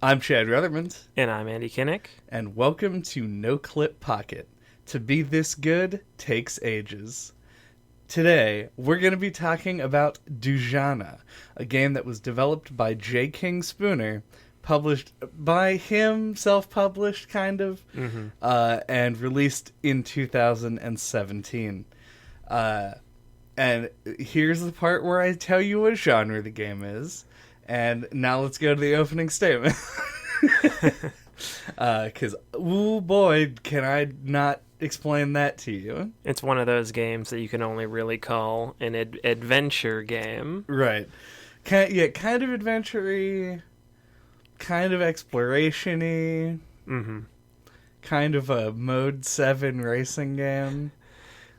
I'm Chad Ruthermond, And I'm Andy Kinnick. and welcome to NOCLIP Pocket. To be this good takes ages. Today, we're going to be talking about Dujanah, a game that was developed by J. King Spooner, published by him, self-published kind of, and released in 2017. And here's the part where I tell you what genre the game is. And now let's go to the opening statement. Because, ooh boy, can I not explain that to you. It's one of those games that you can only really call an adventure game. Right. Kind of adventure-y, kind of exploration-y, kind of a Mode 7 racing game.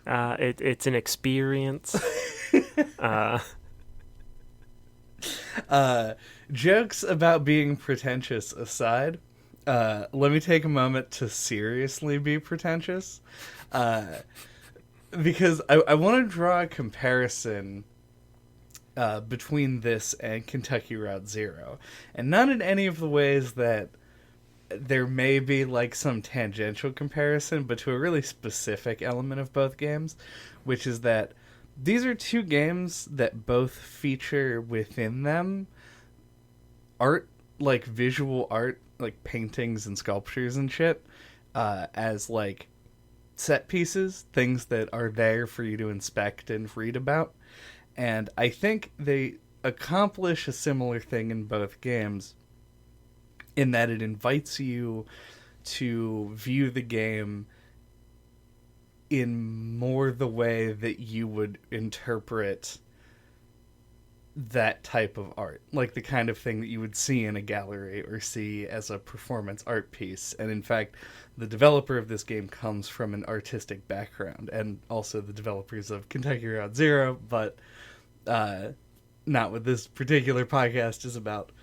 It's an experience. Jokes about being pretentious aside, let me take a moment to seriously be pretentious. Because I want to draw a comparison between this and Kentucky Route Zero. And not in any of the ways that there may be like some tangential comparison, but to a really specific element of both games, which is that these are two games that both feature within them art, like visual art, like paintings and sculptures and shit, as like set pieces, things that are there for you to inspect and read about. And I think they accomplish a similar thing in both games, in that it invites you to view the game in more the way that you would interpret that type of art, like the kind of thing that you would see in a gallery or see as a performance art piece. And in fact, the developer of this game comes from an artistic background, and also the developers of Kentucky Route Zero, but not what this particular podcast is about.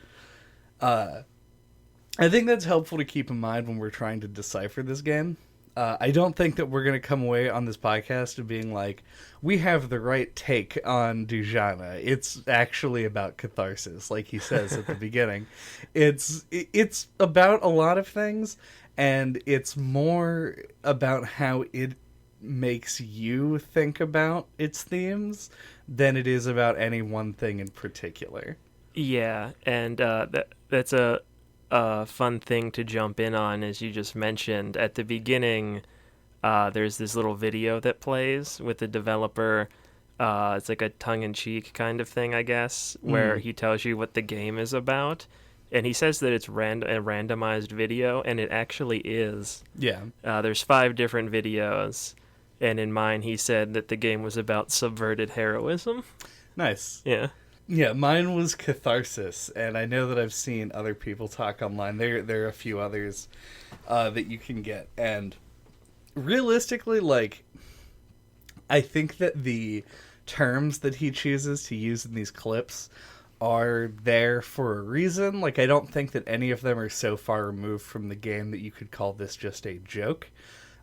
I think that's helpful to keep in mind when we're trying to decipher this game. I don't think that we're going to come away on this podcast of being like, we have the right take on Dujanah. It's actually about catharsis, like he says at the beginning. It's about a lot of things, and it's more about how it makes you think about its themes than it is about any one thing in particular. Yeah, and that's a fun thing to jump in on, as you just mentioned. At the beginning, there's this little video that plays with the developer. It's like a tongue-in-cheek kind of thing, I guess, where he tells you what the game is about. And he says that it's a randomized video, and it actually is. Yeah. There's 5 different videos, and in mine he said that the game was about subverted heroism. Nice. Yeah. Yeah, mine was catharsis, and I know that I've seen other people talk online. There are a few others that you can get, and realistically, like, I think that the terms that he chooses to use in these clips are there for a reason. Like, I don't think that any of them are so far removed from the game that you could call this just a joke.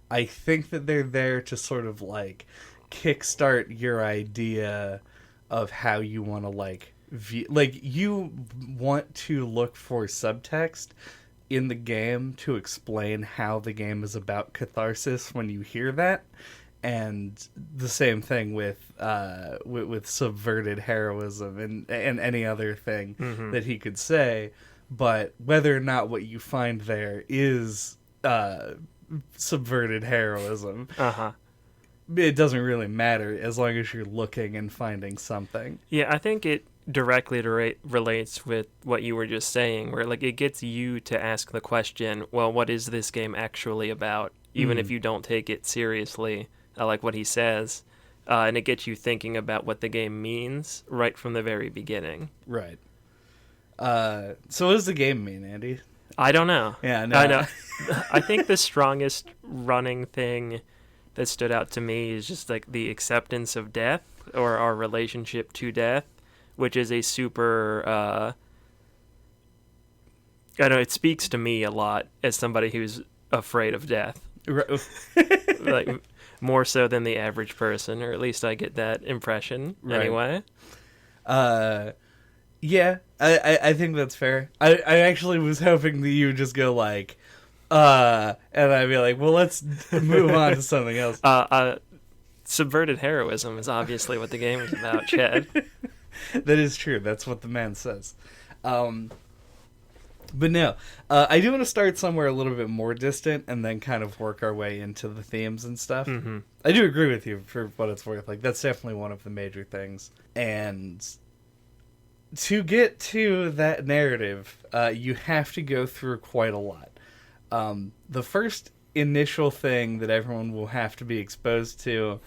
I think that they're there to sort of, like, kickstart your idea of how you want to, like, view, like, you want to look for subtext in the game to explain how the game is about catharsis when you hear that. And the same thing with subverted heroism and any other thing that he could say. But whether or not what you find there is subverted heroism, it doesn't really matter as long as you're looking and finding something. Yeah, I think it directly relates with what you were just saying, where like it gets you to ask the question, well, what is this game actually about? Even if you don't take it seriously, like what he says, and it gets you thinking about what the game means right from the very beginning. Right. So what does the game mean, Andy? I don't know. Yeah, no. I know. I think the strongest running thing that stood out to me is just like the acceptance of death, or our relationship to death, which is a super I know it speaks to me a lot as somebody who's afraid of death. Like more so than the average person, or at least I get that impression anyway. Yeah, I think that's fair. I actually was hoping that you would just go like, and I'd be like, well, let's move on to something else. Subverted heroism is obviously what the game is about, Chad. That is true. That's what the man says. But no, I do want to start somewhere a little bit more distant and then kind of work our way into the themes and stuff. Mm-hmm. I do agree with you for what it's worth. Like, that's definitely one of the major things. And to get to that narrative, you have to go through quite a lot. The first initial thing that everyone will have to be exposed to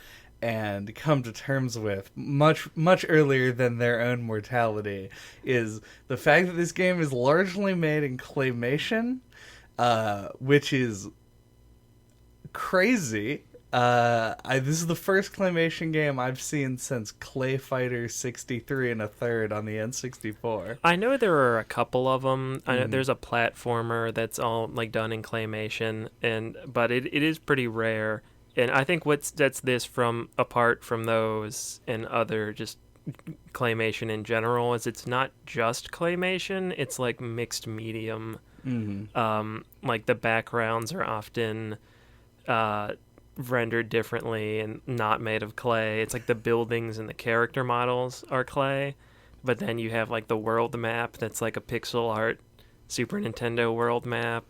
and come to terms with much earlier than their own mortality is the fact that this game is largely made in claymation, which is crazy. This is the first claymation game I've seen since Clay Fighter 63 and a third on the N64. I know there are a couple of them. I know there's a platformer that's all like done in claymation, but it is pretty rare. And I think what sets this apart from those and other just claymation in general is it's not just claymation. It's like mixed medium. Mm-hmm. Like the backgrounds are often rendered differently and not made of clay. It's like the buildings and the character models are clay, but then you have like the world map that's like a pixel art Super Nintendo world map,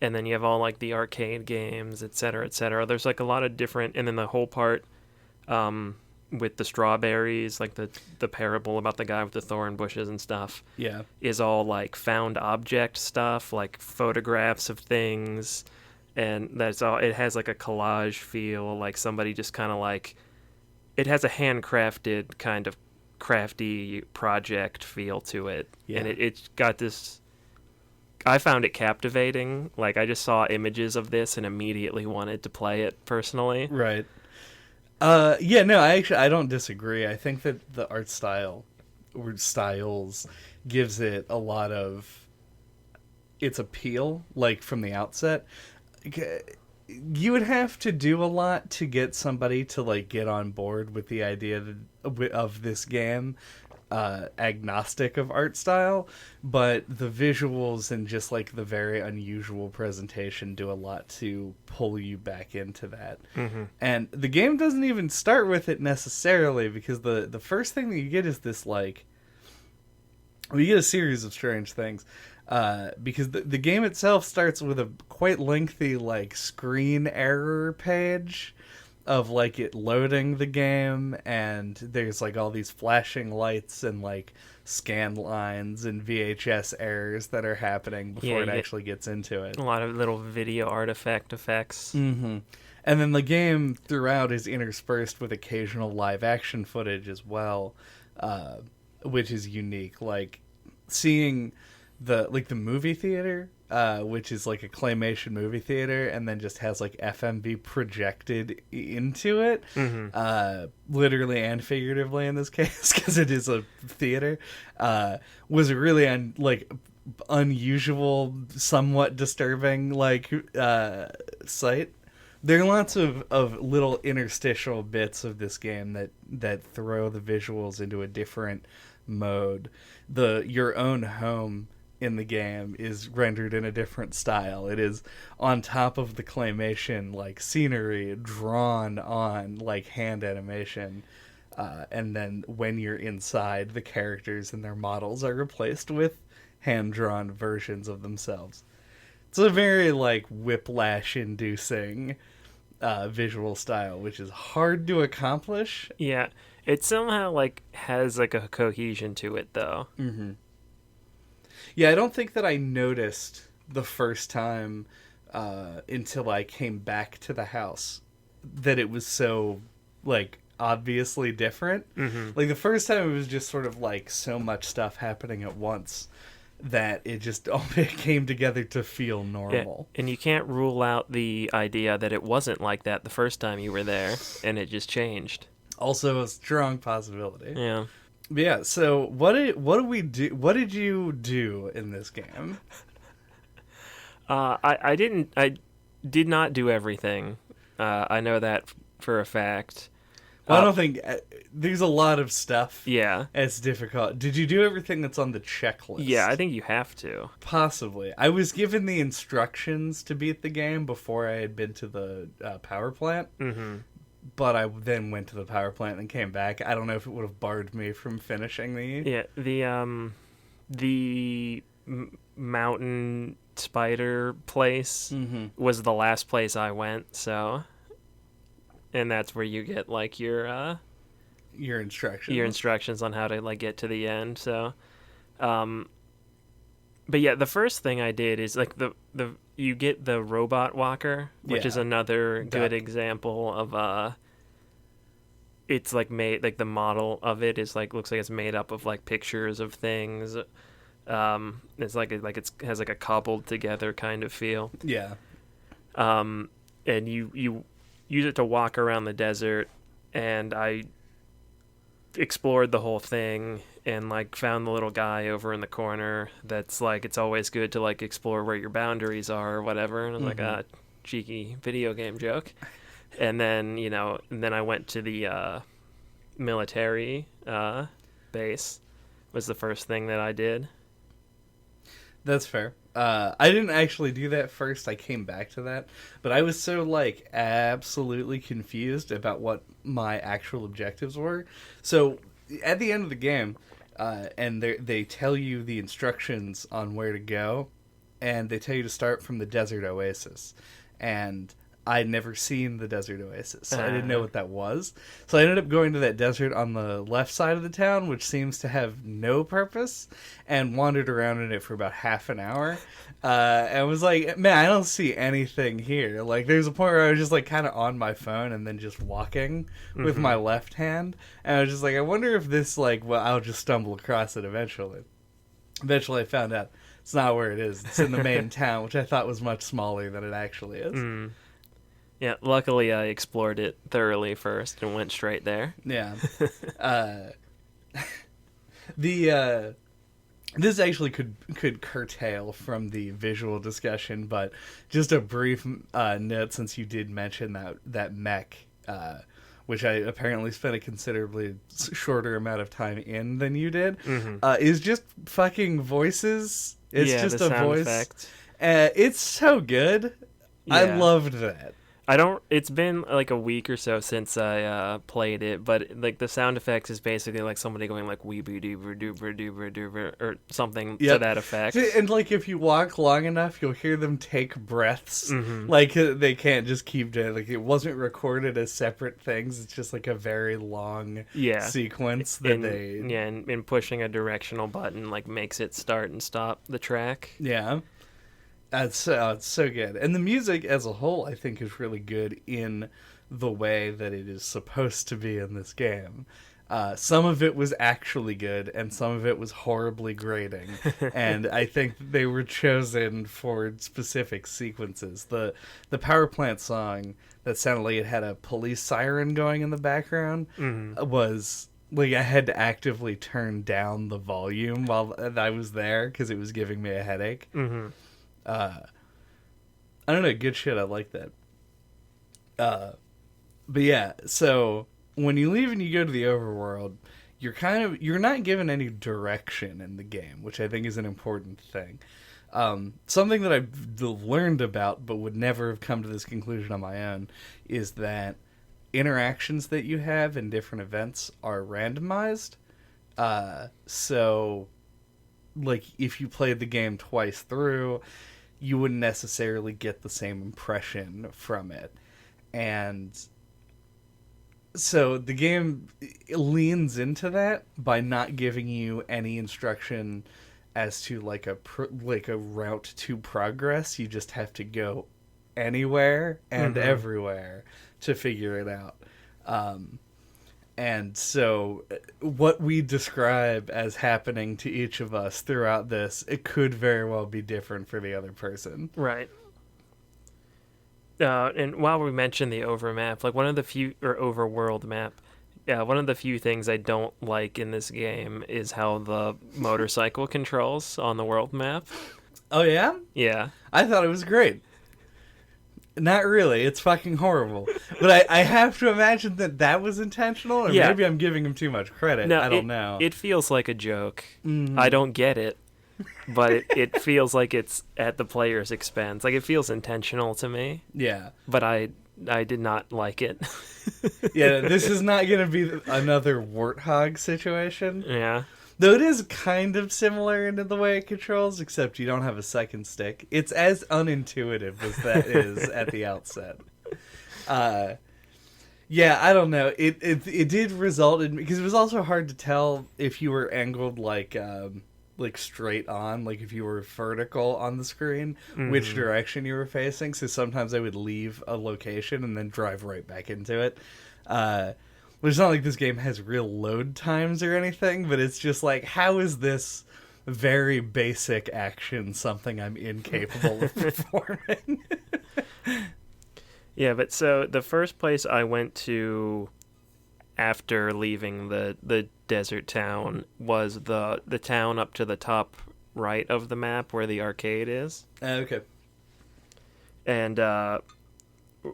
and then you have all like the arcade games, etc., etc. There's like a lot of different, and then the whole part with the strawberries, like the parable about the guy with the thorn bushes and stuff, Yeah, is all like found object stuff, like photographs of things. And that's all. It has like a collage feel, like somebody just kind of like, it has a handcrafted kind of crafty project feel to it. Yeah. And it's got this, I found it captivating. Like I just saw images of this and immediately wanted to play it personally. Right. Yeah, no, I don't disagree. I think that the art style or styles gives it a lot of its appeal, like from the outset. You would have to do a lot to get somebody to like get on board with the idea of this game, agnostic of art style, but the visuals and just like the very unusual presentation do a lot to pull you back into that. Mm-hmm. And the game doesn't even start with it necessarily, because the first thing that you get is this like, well, you get a series of strange things. Because the game itself starts with a quite lengthy like screen error page of like it loading the game, and there's like all these flashing lights and like scan lines and VHS errors that are happening before it actually gets into it. A lot of little video artifact effects. Mm-hmm. And then the game throughout is interspersed with occasional live action footage as well, which is unique. Like seeing the movie theater, which is like a claymation movie theater, and then just has like FMV projected into it, literally and figuratively in this case, because it is a theater, was a really unusual, somewhat disturbing like sight. There are lots of little interstitial bits of this game that throw the visuals into a different mode. Your own home in the game is rendered in a different style. It is on top of the claymation like scenery drawn on like hand animation, and then when you're inside, the characters and their models are replaced with hand-drawn versions of themselves. It's a very like whiplash inducing visual style, which is hard to accomplish. Yeah, it somehow like has like a cohesion to it though. Mm-hmm. Yeah, I don't think that I noticed the first time until I came back to the house that it was so like obviously different. Mm-hmm. Like the first time it was just sort of like so much stuff happening at once that it just all came together to feel normal. Yeah. And you can't rule out the idea that it wasn't like that the first time you were there and it just changed. Also a strong possibility. Yeah. But yeah, so what did we do? What did you do in this game? I did not do everything. I know that for a fact. Well, I don't think there's a lot of stuff. Yeah. It's difficult. Did you do everything that's on the checklist? Yeah, I think you have to. Possibly. I was given the instructions to beat the game before I had been to the power plant. Mm-hmm. But I then went to the power plant and came back. I don't know if it would have barred me from finishing the... Yeah, the mountain spider place was the last place I went, so... And that's where you get, like, your instructions on how to, like, get to the end, so... But yeah, the first thing I did is, like, you get the robot walker, which is another good example of, it's, like, made, like, the model of it is, like, looks like it's made up of, like, pictures of things. It's like it has, like, a cobbled together kind of feel. Yeah. And you use it to walk around the desert, and I explored the whole thing and, like, found the little guy over in the corner that's like, it's always good to, like, explore where your boundaries are or whatever, and I was like, a cheeky video game joke. And then I went to the military base was the first thing that I did. That's fair. I didn't actually do that first. I came back to that. But I was so, like, absolutely confused about what my actual objectives were. So, at the end of the game, and they tell you the instructions on where to go, and they tell you to start from the desert oasis. And I'd never seen the desert oasis, so I didn't know what that was. So I ended up going to that desert on the left side of the town, which seems to have no purpose, and wandered around in it for about half an hour. And was like, man, I don't see anything here. Like, there's a point where I was just, like, kind of on my phone and then just walking with my left hand. And I was just like, I wonder if this, like, well, I'll just stumble across it eventually. Eventually I found out it's not where it is. It's in the main town, which I thought was much smaller than it actually is. Yeah, luckily I explored it thoroughly first and went straight there. Yeah. This actually could curtail from the visual discussion, but just a brief note, since you did mention that mech, which I apparently spent a considerably shorter amount of time in than you did, is just fucking voices. It's just the a sound voice. effect. It's so good. Yeah. I loved that. It's been like a week or so since I played it, but like the sound effects is basically like somebody going like weeboo doo doo doo doo or something to that effect. And like if you walk long enough, you'll hear them take breaths. Like they can't just keep doing, like, it wasn't recorded as separate things. It's just like a very long sequence that and pushing a directional button like makes it start and stop the track. Yeah. It's so good. And the music as a whole, I think, is really good in the way that it is supposed to be in this game. Some of it was actually good, and some of it was horribly grating. And I think they were chosen for specific sequences. The power plant song that sounded like it had a police siren going in the background was... like, I had to actively turn down the volume while I was there because it was giving me a headache. I don't know, good shit, I like that. But yeah, so when you leave and you go to the overworld, you're not given any direction in the game, which I think is an important thing. Something that I've learned about but would never have come to this conclusion on my own is that interactions that you have in different events are randomized. So, like, if you played the game twice through, you wouldn't necessarily get the same impression from it. And so the game leans into that by not giving you any instruction as to like a route to progress. You just have to go anywhere and everywhere to figure it out. And so what we describe as happening to each of us throughout this, it could very well be different for the other person. Right. And while we mentioned the overmap, like one of the few, or overworld map, one of the few things I don't like in this game is how the motorcycle controls on the world map. Oh, yeah? Yeah. I thought it was great. Not really. It's fucking horrible. But I have to imagine that was intentional, or maybe I'm giving him too much credit. No, I don't know. It feels like a joke. I don't get it, but it feels like it's at the player's expense. Like, it feels intentional to me. Yeah. But I did not like it. Yeah, this is not going to be another warthog situation. Yeah. Though it is kind of similar in the way it controls, except you don't have a second stick. It's as unintuitive as that is at the outset. Yeah, I don't know. It did result in, because it was also hard to tell if you were angled like straight on, like if you were vertical on the screen, which direction you were facing. So sometimes I would leave a location and then drive right back into it. It's not like this game has real load times or anything, but it's just like, how is this very basic action something I'm incapable of performing? Yeah, but so the first place I went to after leaving the desert town was the town up to the top right of the map where the arcade is. Okay. And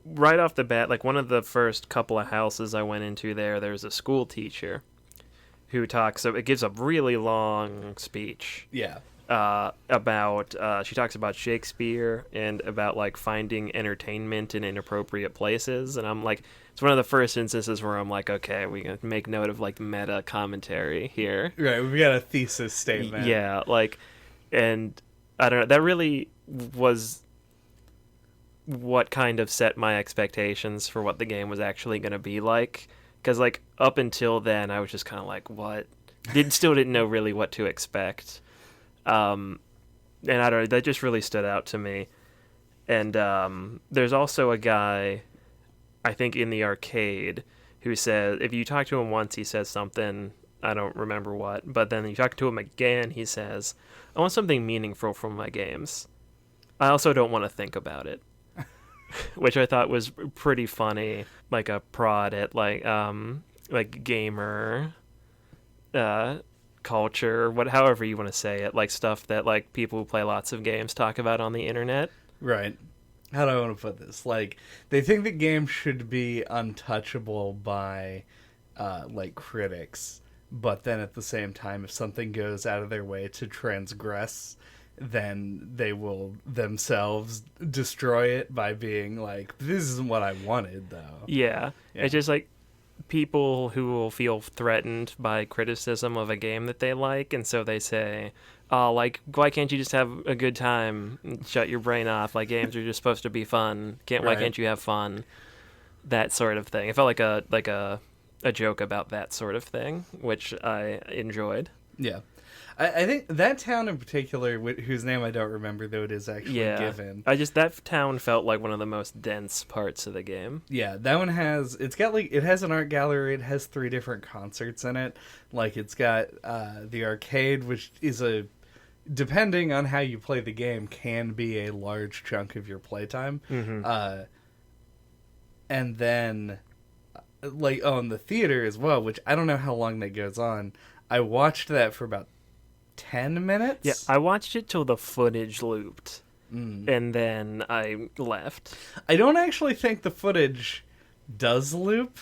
right off the bat, like one of the first couple of houses I went into there's a school teacher who talks, it gives a really long speech. Yeah. She talks about Shakespeare and about like finding entertainment in inappropriate places, and I'm like, it's one of the first instances where I'm like, okay, we can make note of like meta commentary here. Right, we got a thesis statement. Yeah, like, and I don't know, that really was what kind of set my expectations for what the game was actually going to be like, because like up until then I was just kind of like, what? Still didn't know really what to expect. And I don't know, that just really stood out to me. And there's also a guy, I think in the arcade, who says, if you talk to him once, he says something, I don't remember what, but then you talk to him again, he says, I want something meaningful from my games. I also don't want to think about it. Which I thought was pretty funny, like a prod at like gamer culture, however you want to say it, like stuff that like people who play lots of games talk about on the internet. Right. How do I want to put this? Like, they think that games should be untouchable by like critics, but then at the same time, if something goes out of their way to transgress, then they will themselves destroy it by being like, this isn't what I wanted, though. Yeah. It's just like people who will feel threatened by criticism of a game that they like, and so they say, oh, like, why can't you just have a good time and shut your brain off? Like, games are just supposed to be fun. Why can't you have fun? That sort of thing. It felt like a joke about that sort of thing, which I enjoyed. Yeah. I think that town in particular, whose name I don't remember, though it is actually given. That town felt like one of the most dense parts of the game. Yeah, that one it has an art gallery, it has 3 different concerts in it. Like, it's got the arcade, which is depending on how you play the game, can be a large chunk of your playtime. Mm-hmm. And then, and the theater as well, which I don't know how long that goes on. I watched that for about 10 minutes? Yeah, I watched it till the footage looped, and then I left. I don't actually think the footage does loop.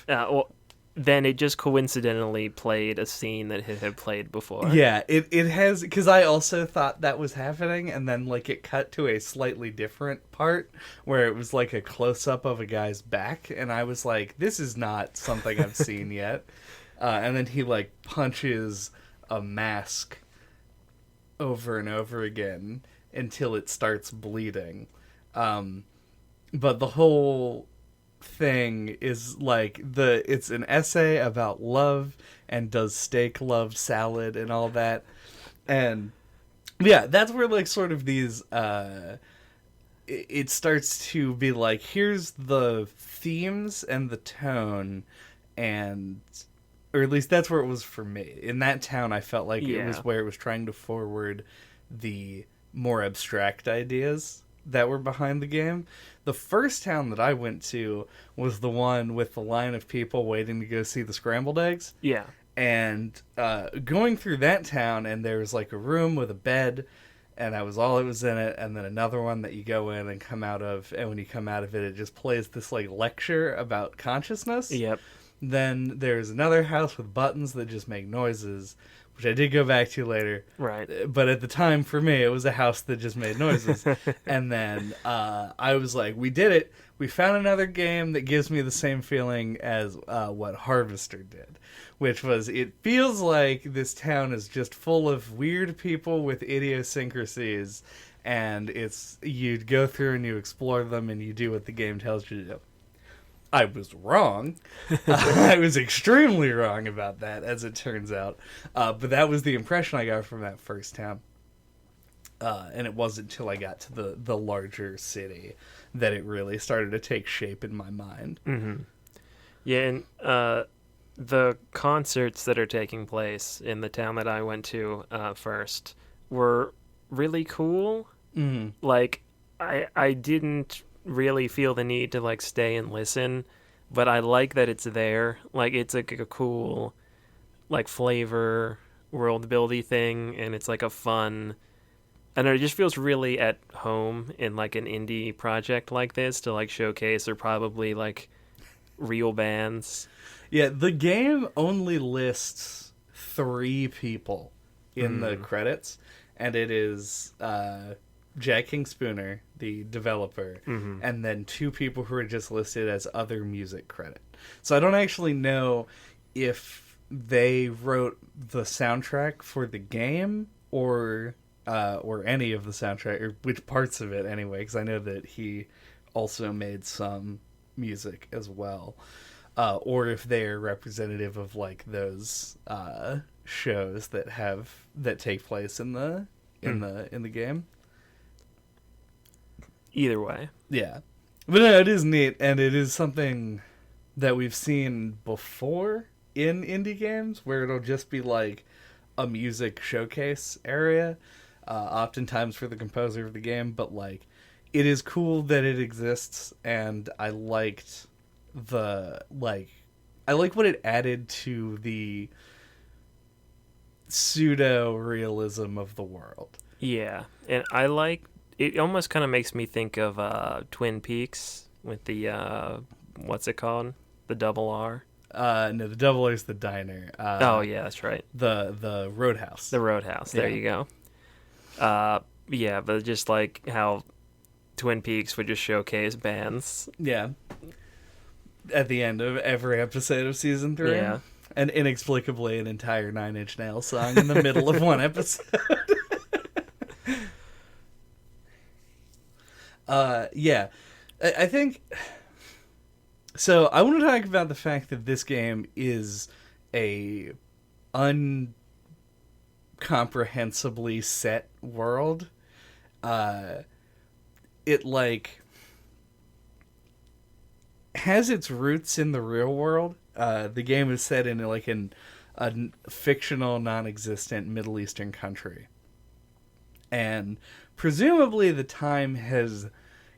Then it just coincidentally played a scene that it had played before. Yeah, it has, because I also thought that was happening, and then like it cut to a slightly different part where it was like a close-up of a guy's back, and I was like, this is not something I've seen yet. And then he like punches a mask over and over again until it starts bleeding. But the whole thing is like it's an essay about love and does steak love salad and all that. And yeah, that's where like sort of these it starts to be like, here's the themes and the tone, and or at least that's where it was for me. In that town, I felt like it was where it was trying to forward the more abstract ideas that were behind the game. The first town that I went to was the one with the line of people waiting to go see the scrambled eggs. Yeah. And going through that town, and there was like a room with a bed, and that was all it was in it. And then another one that you go in and come out of, and when you come out of it, it just plays this like lecture about consciousness. Yep. Then there's another house with buttons that just make noises, which I did go back to later. Right. But at the time, for me, it was a house that just made noises. And then I was like, we did it. We found another game that gives me the same feeling as what Harvester did, which was, it feels like this town is just full of weird people with idiosyncrasies, and you go through and you explore them and you do what the game tells you to do. I was wrong. I was extremely wrong about that, as it turns out. But that was the impression I got from that first town. And it wasn't until I got to the larger city that it really started to take shape in my mind. Mm-hmm. Yeah, and the concerts that are taking place in the town that I went to first were really cool. Mm-hmm. Like, I didn't really feel the need to like stay and listen, but I like that it's there. Like, it's like a cool like flavor world building thing, and it's like a fun, and it just feels really at home in like an indie project like this to like showcase or probably like real bands. Yeah, the game only lists 3 people in the credits, and it is Jack King Spooner, the developer, and then 2 people who are just listed as other music credit. So I don't actually know if they wrote the soundtrack for the game or any of the soundtrack, or which parts of it anyway, because I know that he also made some music as well, or if they're representative of like those shows that take place in the game. Either way. Yeah. But no, it is neat, and it is something that we've seen before in indie games, where it'll just be like a music showcase area, oftentimes for the composer of the game, but like, it is cool that it exists, and I like what it added to the pseudo-realism of the world. Yeah, and I like, it almost kind of makes me think of Twin Peaks with the, what's it called? The double R? No, the double R is the diner. Oh, yeah, that's right. The Roadhouse. The Roadhouse, there you go. Yeah, but just like how Twin Peaks would just showcase bands. Yeah. At the end of every episode of season 3. Yeah. And inexplicably an entire Nine Inch Nails song in the middle of one episode. Yeah. I think... So, I want to talk about the fact that this game is a uncomprehensibly set world. It, like, has its roots in the real world. The game is set in, like, a fictional, non-existent Middle Eastern country. And presumably the time has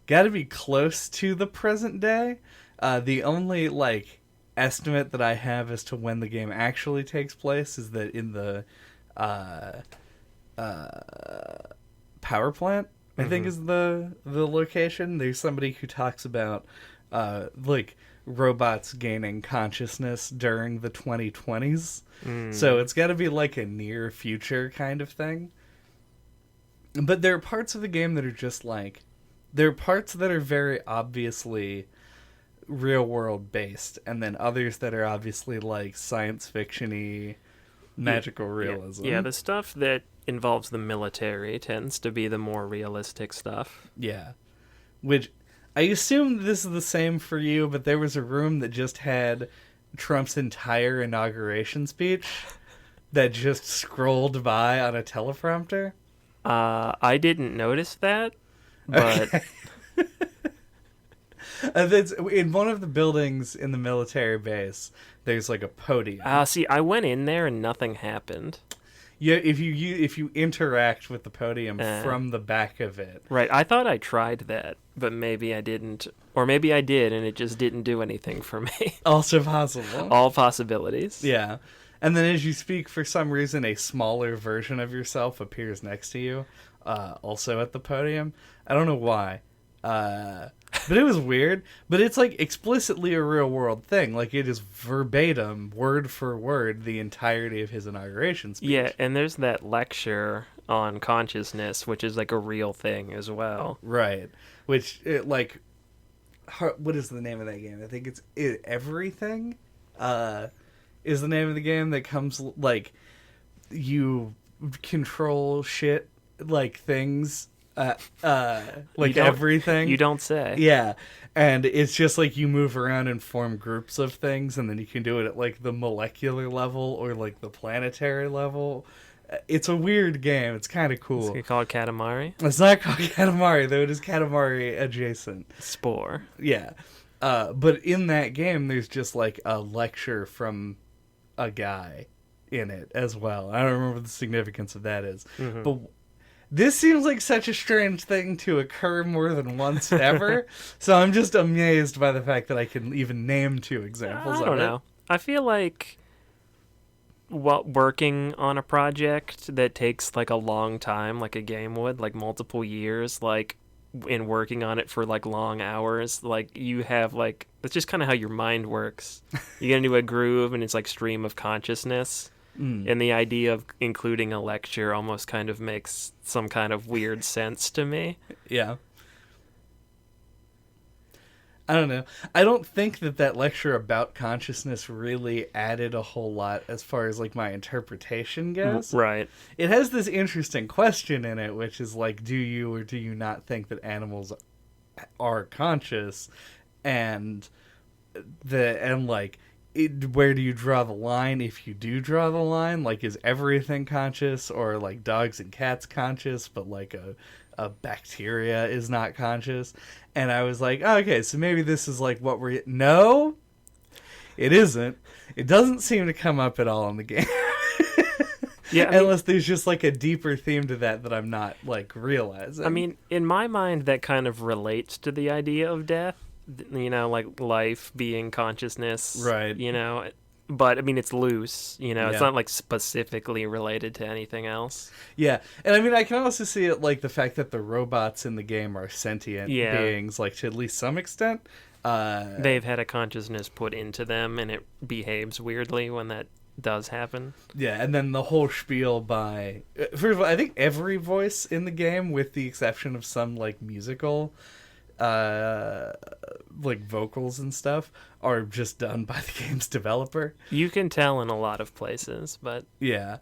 got to be close to the present day. The only, like, estimate that I have as to when the game actually takes place is that in the power plant, I think is the location. There's somebody who talks about, like, robots gaining consciousness during the 2020s. So it's got to be, like, a near future kind of thing. But there are parts of the game that are just, like... There are parts that are very obviously real-world based, and then others that are obviously, like, science fiction-y, magical realism. Yeah, the stuff that involves the military tends to be the more realistic stuff. Yeah. Which, I assume this is the same for you, but there was a room that just had Trump's entire inauguration speech that just scrolled by on a teleprompter. I didn't notice that, but... Okay. That's, in one of the buildings in the military base, there's like a podium. See, I went in there and nothing happened. Yeah, if you interact with the podium from the back of it. Right, I thought I tried that, but maybe I didn't. Or maybe I did, and it just didn't do anything for me. Also possible. All possibilities. Yeah. And then as you speak, for some reason, a smaller version of yourself appears next to you. also at the podium. I don't know why. But it was weird. But it's like explicitly a real world thing. Like it is verbatim, word for word, the entirety of his inauguration speech. Yeah, and there's that lecture on consciousness, which is like a real thing as well. Right. Which, what is the name of that game? I think it's Everything is the name of the game that comes, like, you control shit, like, things, like everything. You don't say. Yeah. And it's just like you move around and form groups of things, and then you can do it at, like, the molecular level or, like, the planetary level. It's a weird game. It's kind of cool. It's called Katamari? It's not called Katamari, though it is Katamari adjacent. Spore. Yeah. But in that game, there's just like a lecture from a guy in it as well. I don't remember what the significance of that is. Mm-hmm. But this seems like such a strange thing to occur more than once ever. So I'm just amazed by the fact that I can even name 2 examples of it. I don't know. I feel like working on a project that takes like a long time, like a game would, like multiple years, like in working on it for like long hours, like you have like, that's just kind of how your mind works. You get into a groove and it's like stream of consciousness. And the idea of including a lecture almost kind of makes some kind of weird sense to me. Yeah. I don't know. I don't think that lecture about consciousness really added a whole lot as far as, like, my interpretation goes. Right. It has this interesting question in it, which is, like, do you or do you not think that animals are conscious? And where do you draw the line if you do draw the line? Like, is everything conscious? Or, like, dogs and cats conscious, but, like, a bacteria is not conscious? And I was like, oh, okay, so maybe this is like what we're... No, it isn't. It doesn't seem to come up at all in the game. Yeah, unless there's just like a deeper theme to that I'm not like realizing. I mean, in my mind, that kind of relates to the idea of death. You know, like life being consciousness. Right. You know, but I mean, it's loose. You know, yeah. It's not like specifically related to anything else. Yeah, and I mean, I can also see it like the fact that the robots in the game are sentient beings, like to at least some extent. They've had a consciousness put into them, and it behaves weirdly when that does happen. Yeah, and then the whole spiel by... First of all, I think every voice in the game, with the exception of some like musical... like vocals and stuff, are just done by the game's developer. You can tell in a lot of places, but yeah,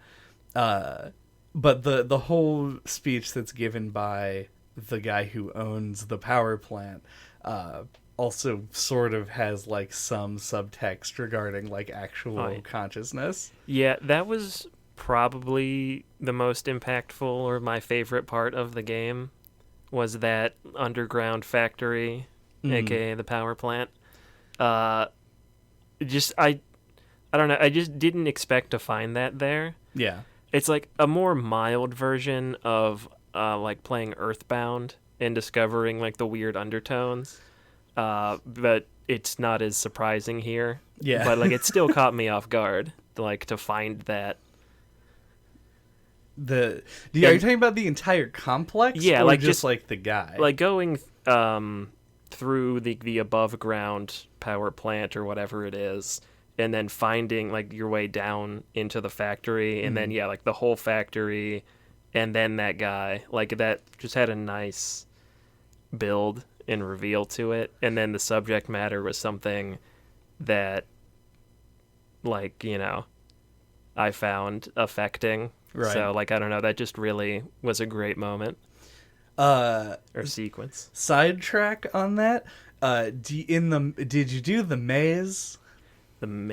but the whole speech that's given by the guy who owns the power plant also sort of has like some subtext regarding like actual consciousness. Yeah, that was probably the most impactful or my favorite part of the game. Was that underground factory, aka the power plant. I don't know, I just didn't expect to find that there. Yeah. It's like a more mild version of like playing Earthbound and discovering like the weird undertones. But it's not as surprising here. Yeah. But like it still caught me off guard, like to find that. Are you talking about the entire complex? Yeah, or like just like the guy, like going through the above ground power plant or whatever it is, and then finding like your way down into the factory, and then like the whole factory, and then that guy, like that just had a nice build and reveal to it, and then the subject matter was something that, like, you know, I found affecting. Right. So, like, I don't know, that just really was a great moment. Or sequence. Sidetrack on that. Did you do the maze?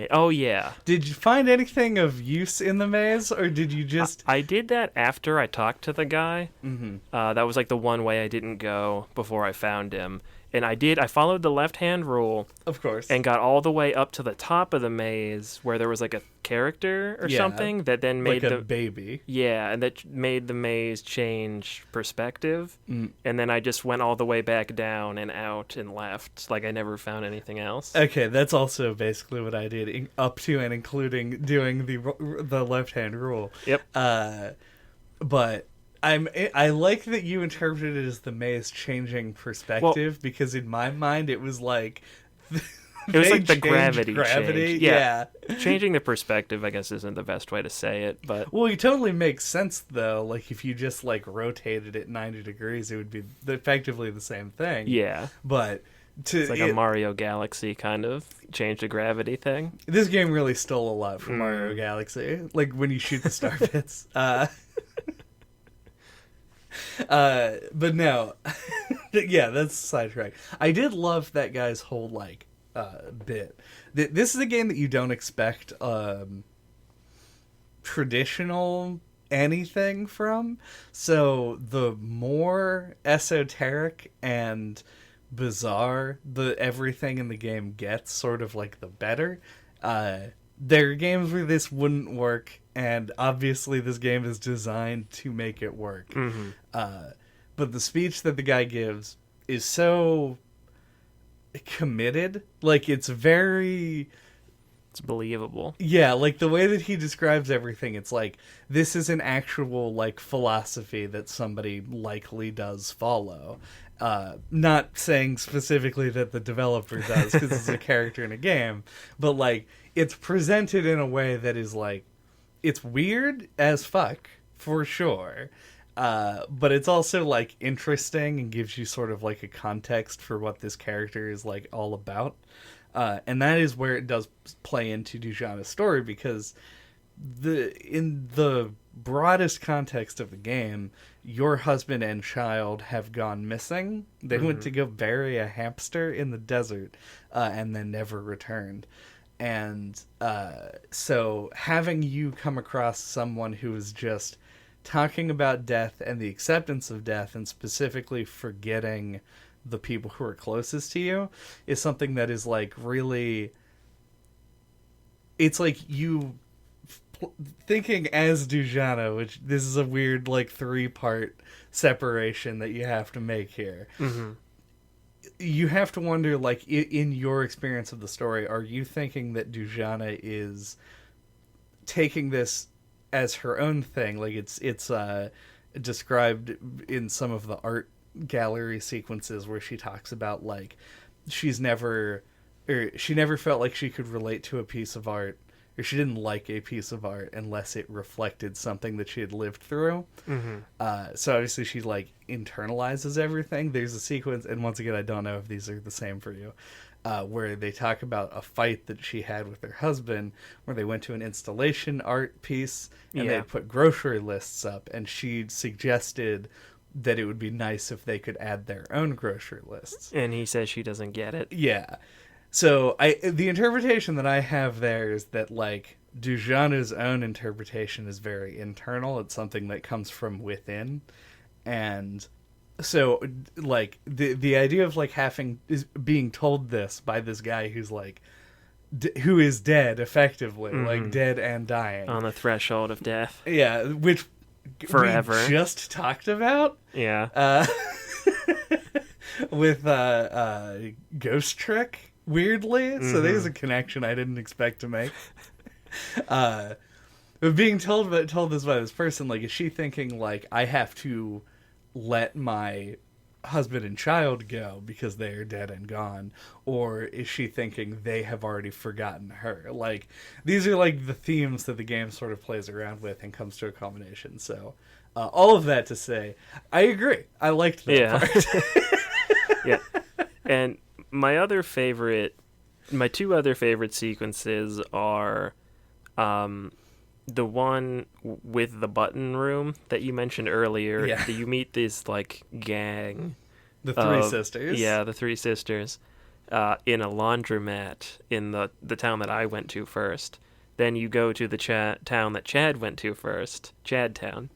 Oh, yeah. Did you find anything of use in the maze, or did you just... I did that after I talked to the guy. Mm-hmm. That was, like, the one way I didn't go before I found him. And I followed the left-hand rule. Of course. And got all the way up to the top of the maze where there was, like, a character or something that then made like a baby. Yeah, and that made the maze change perspective. And then I just went all the way back down and out and left. Like, I never found anything else. Okay, that's also basically what I did, up to and including doing the left-hand rule. Yep. But I like that you interpreted it as the maze changing perspective, because in my mind it was like It was they like the changed gravity change. Yeah. Changing the perspective, I guess, isn't the best way to say it, but Well, it totally makes sense though. Like if you just like rotated it 90 degrees, it would be effectively the same thing. yeah. But It's like a Mario Galaxy kind of change the gravity thing. this game really stole a lot from Mario Galaxy. Like when you shoot the star bits. But no, yeah, that's a sidetrack. I did love that guy's whole like bit. This is a game that you don't expect traditional anything from. So the more esoteric and bizarre the everything in the game gets, sort of like the better. There are games where this wouldn't work, and obviously this game is designed to make it work. Mm-hmm. But the speech that the guy gives is so committed. Like, it's very... It's believable. Yeah, like the way that he describes everything, it's like, this is an actual, like, philosophy that somebody likely does follow. Not saying specifically that the developer does, because it's a character in a game, but, like, it's presented in a way that is, like, it's weird as fuck, for sure. But it's also, like, interesting and gives you sort of, like, a context for what this character is, like, all about. And that is where it does play into Dujanah's story, because in the broadest context of the game, your husband and child have gone missing. They went to go bury a hamster in the desert, and then never returned. And so having you come across someone who is just talking about death and the acceptance of death, and specifically forgetting the people who are closest to you, is something that is like really... It's like you thinking as Dujanah, which this is a weird like 3-part separation that you have to make here. Mm-hmm. You have to wonder, like, in your experience of the story, are you thinking that Dujanah is taking this as her own thing? Like, it's described in some of the art gallery sequences where she talks about, like, she never felt like she could relate to a piece of art, or she didn't like a piece of art unless it reflected something that she had lived through. Mm-hmm. So obviously she, like, internalizes everything. There's a sequence, and once again, I don't know if these are the same for you, where they talk about a fight that she had with her husband, where they went to an installation art piece, and they put grocery lists up, and she suggested that it would be nice if they could add their own grocery lists. And he says she doesn't get it. Yeah. So the interpretation that I have there is that, like, Dujanah's own interpretation is very internal. It's something that comes from within. And so, like, the idea of, like, being told this by this guy who's, like, who is dead, effectively, like, dead and dying. On the threshold of death. Yeah, which forever we just talked about. Yeah. With Ghost Trick. Weirdly, so there's a connection I didn't expect to make. But being told this by this person, like, is she thinking, like, I have to let my husband and child go because they are dead and gone, or is she thinking they have already forgotten her? Like, these are, like, the themes that the game sort of plays around with and comes to a culmination. So, all of that to say, I agree. I liked that part. Yeah. And my two other favorite sequences are the one with the button room that you mentioned earlier. Yeah. You meet this, like, gang. The three sisters. Yeah, the three sisters in a laundromat in the town that I went to first. Then you go to the town that Chad went to first, Chadtown.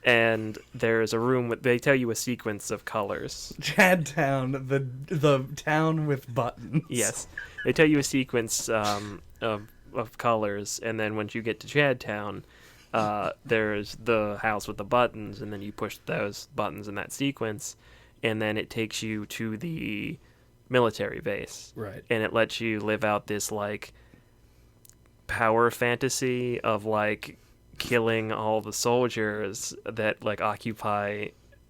And there's a room they tell you a sequence of colors. Chadtown, the town with buttons. Yes, they tell you a sequence of colors, and then once you get to Chadtown, there's the house with the buttons, and then you push those buttons in that sequence, and then it takes you to the military base. Right. And it lets you live out this, like, power fantasy of, like, killing all the soldiers that like occupy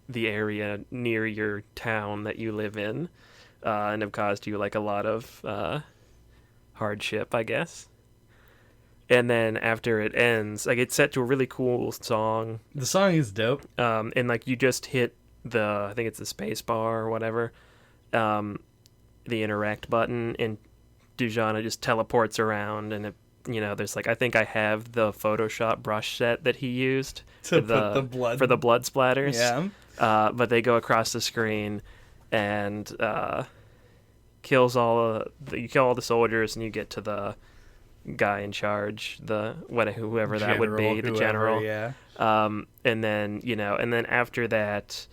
the area near your town that you live in, and have caused you like a lot of hardship, I guess. And then after it ends, like it's set to a really cool song. The song is dope. And like you just hit I think it's the space bar or whatever, the interact button, and Dujanah just teleports around, and there's like, I think I have the Photoshop brush set that he used To put the blood for the blood splatters. Yeah. But they go across the screen and kills you kill all the soldiers, and you get to the guy in charge, whoever that would be, the general. Yeah. And then after that,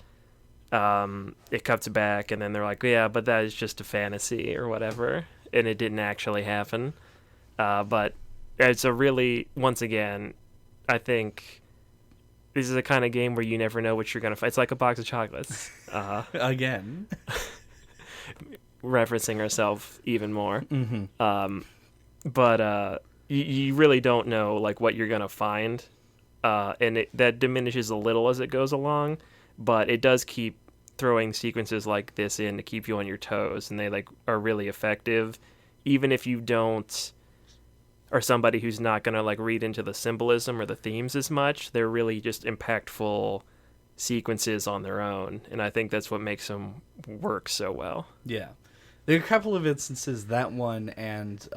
it cuts back, and then they're like, yeah, but that is just a fantasy or whatever, and it didn't actually happen. But it's a really, once again, I think this is the kind of game where you never know what you're going to find. It's like a box of chocolates. Again. Referencing ourselves even more. Mm-hmm. But you really don't know like what you're going to find. And that diminishes a little as it goes along, but it does keep throwing sequences like this in to keep you on your toes, and they like are really effective, even if you don't, or somebody who's not going to like read into the symbolism or the themes as much. They're really just impactful sequences on their own, and I think that's what makes them work so well. Yeah. There are a couple of instances, that one, and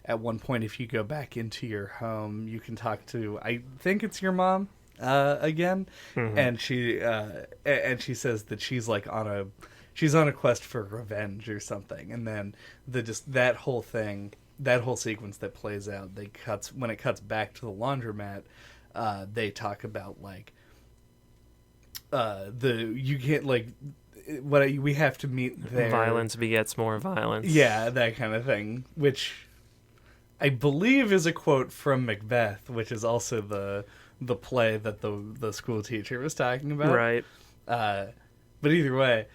at one point, if you go back into your home, you can talk to, I think it's your mom, again, and she says that she's like on a quest for revenge or something, and then that whole sequence that plays out, when it cuts back to the laundromat, they talk about like you can't like what we have to meet there. Violence begets more violence. Yeah, that kind of thing, which I believe is a quote from Macbeth, which is also the play that the school teacher was talking about. Right. But either way,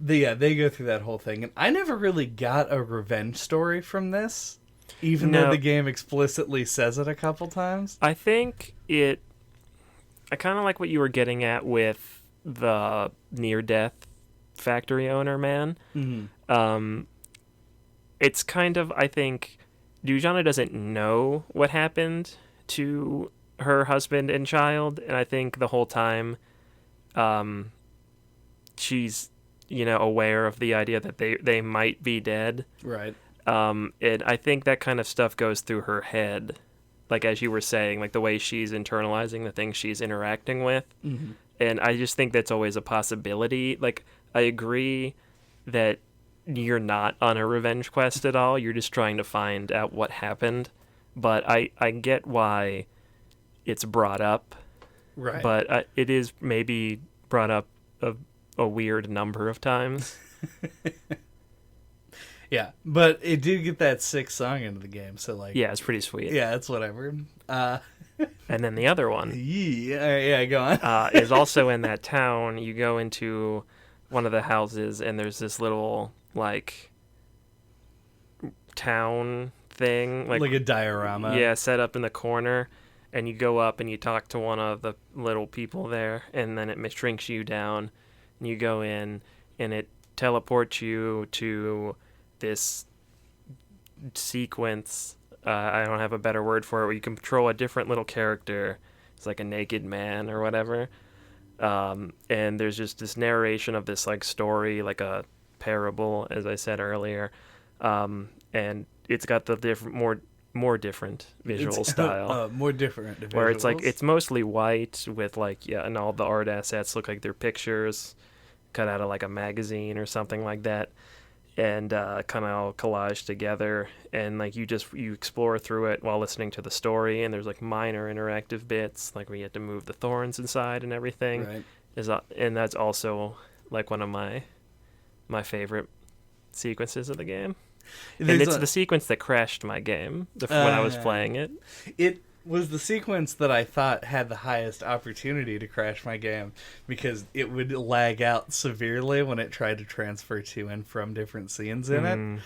they go through that whole thing, and I never really got a revenge story from this, even though the game explicitly says it a couple times. I think I kind of like what you were getting at with the near-death factory owner man. Mm-hmm. It's kind of, I think, Dujanah doesn't know what happened to her husband and child, and I think the whole time she's aware of the idea that they might be dead. Right. And I think that kind of stuff goes through her head, like as you were saying, like the way she's internalizing the things she's interacting with. Mm-hmm. And I just think that's always a possibility. Like, I agree that you're not on a revenge quest at all. You're just trying to find out what happened. But I get why it's brought up. Right. But it is maybe brought up a weird number of times. Yeah, but it did get that 6th song into the game, so like... Yeah, it's pretty sweet. Yeah, it's whatever. And then the other one... Yeah, go on. Is also in that town. You go into one of the houses, and there's this little, like, town thing. Like a diorama. Yeah, set up in the corner. And you go up and you talk to one of the little people there, and then it shrinks you down. And you go in, and it teleports you to this sequence. I don't have a better word for it, where you can control a different little character. It's like a naked man or whatever. And there's just this narration of this like story, like a parable, as I said earlier. And it's got the more different visual style. More different visuals. Where it's like, it's mostly white with like, and all the art assets look like they're pictures cut out of like a magazine or something like that. And kind of all collaged together, and like you explore through it while listening to the story, and there's like minor interactive bits, like where you have to move the thorns inside and everything. Right. And that's also like one of my favorite sequences of the game. And it's the sequence that crashed my game when I was playing it. It was the sequence that I thought had the highest opportunity to crash my game, because it would lag out severely when it tried to transfer to and from different scenes in it.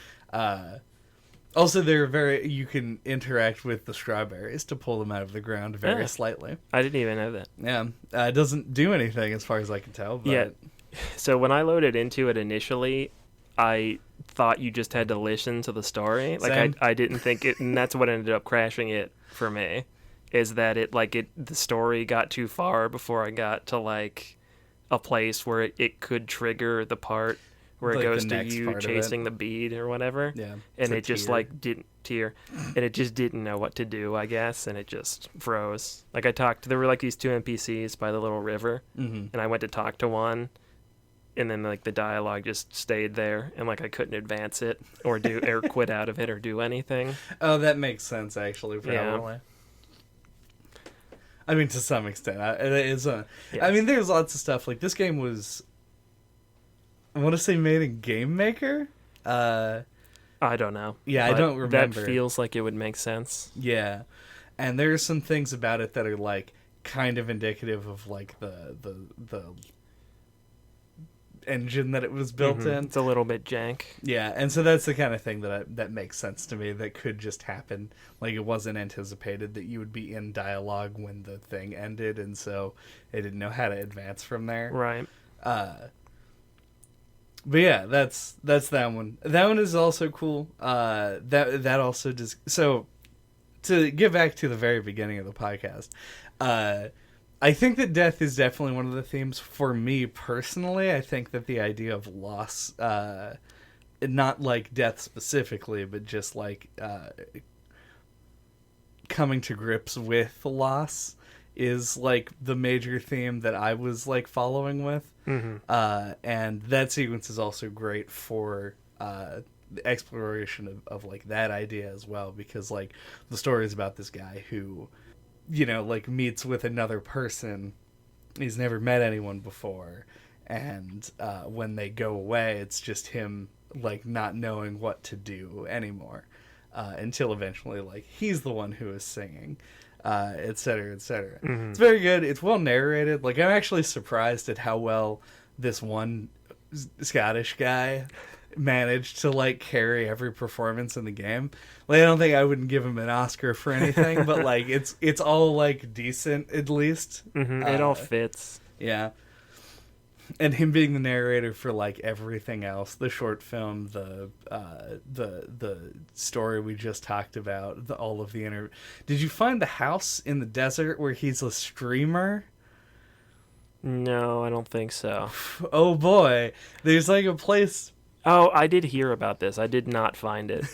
Also, you can interact with the strawberries to pull them out of the ground very slightly. I didn't even know that. Yeah. It doesn't do anything as far as I can tell. But... Yeah. So when I loaded into it initially, I thought you just had to listen to the story. Like I didn't think it, and that's what ended up crashing it for me. Is that the story got too far before I got to like a place where it could trigger the part where it goes to you chasing the bead or whatever. Yeah. And it just like didn't tear, and it just didn't know what to do, I guess, and it just froze. Like there were like these two NPCs by the little river, and I went to talk to one, and then like the dialogue just stayed there, and like I couldn't advance it or quit out of it or do anything. Oh, that makes sense actually. Probably. Yeah. I mean, to some extent, I mean, there's lots of stuff like this game was. I want to say made in Game Maker. I don't know. Yeah, I don't remember. That feels like it would make sense. Yeah, and there's some things about it that are like kind of indicative of like the engine that it was built in. It's a little bit jank. Yeah, and so that's the kind of thing that makes sense to me. That could just happen. Like it wasn't anticipated that you would be in dialogue when the thing ended, and so it didn't know how to advance from there. Right. But yeah, that's that one. That one is also cool. That also just so to get back to the very beginning of the podcast. I think that death is definitely one of the themes for me personally. I think that the idea of loss, not like death specifically, but just like coming to grips with loss is like the major theme that I was like following with. And that sequence is also great for the exploration of like that idea as well, because like the story is about this guy who, you know, like meets with another person. He's never met anyone before, and when they go away, it's just him like not knowing what to do anymore, until eventually like he's the one who is singing, etc., etc. It's very good. It's well narrated. Like I'm actually surprised at how well this one Scottish guy managed to like carry every performance in the game. Like I don't think I wouldn't give him an Oscar for anything, but like it's all like decent at least. It all fits. Yeah. And him being the narrator for like everything else, the short film, the story we just talked about, all of the Did you find the house in the desert where he's a streamer? No, I don't think so. Oh boy, there's like a place. Oh, I did hear about this. I did not find it.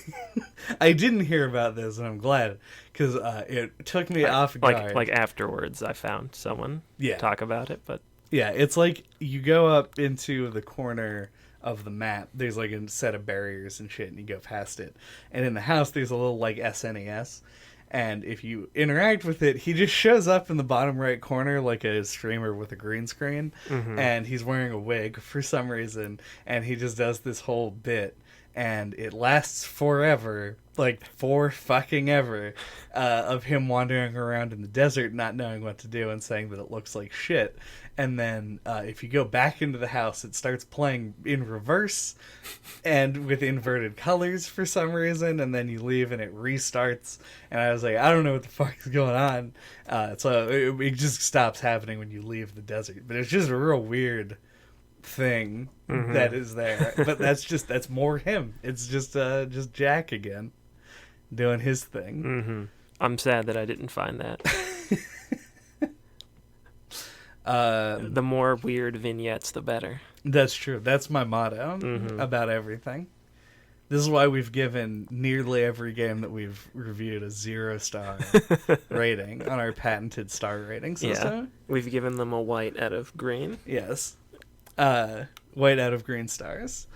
I didn't hear about this, and I'm glad, because it took me off guard. Like afterwards, I found someone talk about it, but... Yeah, it's like you go up into the corner of the map. There's like a set of barriers and shit, and you go past it. And in the house, there's a little like SNES. And if you interact with it, he just shows up in the bottom right corner like a streamer with a green screen. And he's wearing a wig for some reason. And he just does this whole bit. And it lasts forever, like for fucking ever, of him wandering around in the desert not knowing what to do and saying that it looks like shit. And then if you go back into the house, it starts playing in reverse and with inverted colors for some reason, and then you leave and it restarts. And I was like, I don't know what the fuck is going on. So it just stops happening when you leave the desert. But it's just a real weird thing that is there. But that's more him. It's just Jack again doing his thing. I'm sad that I didn't find that. The more weird vignettes, the better. That's true. That's my motto about everything. This is why we've given nearly every game that we've reviewed a 0-star rating on our patented star rating system. Yeah, we've given them a white out of green. Yes. White out of green stars.